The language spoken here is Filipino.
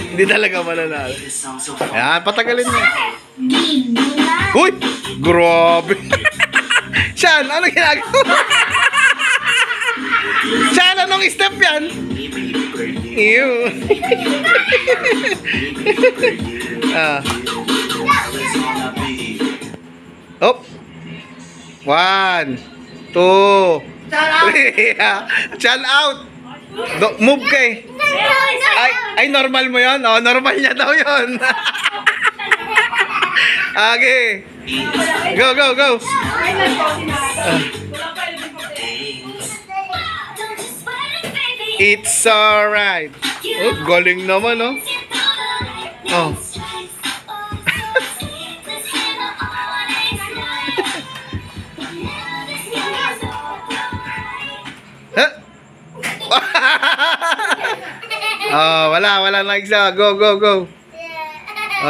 Hindi talaga mananalo. Ayan, patagalin mo. Uy! Grabe! Sean, ano ginagawa? Sean, anong step yan? Ew. Hop. 1, 2, 3. Sean out. Move kay. Ay, normal mo yun? Oh, normal niya daw yun. Okay. Go, go, go. It's alright. Oh, galing naman, oh. Oh. Huh? Oh, wala na isa. Go, go, go.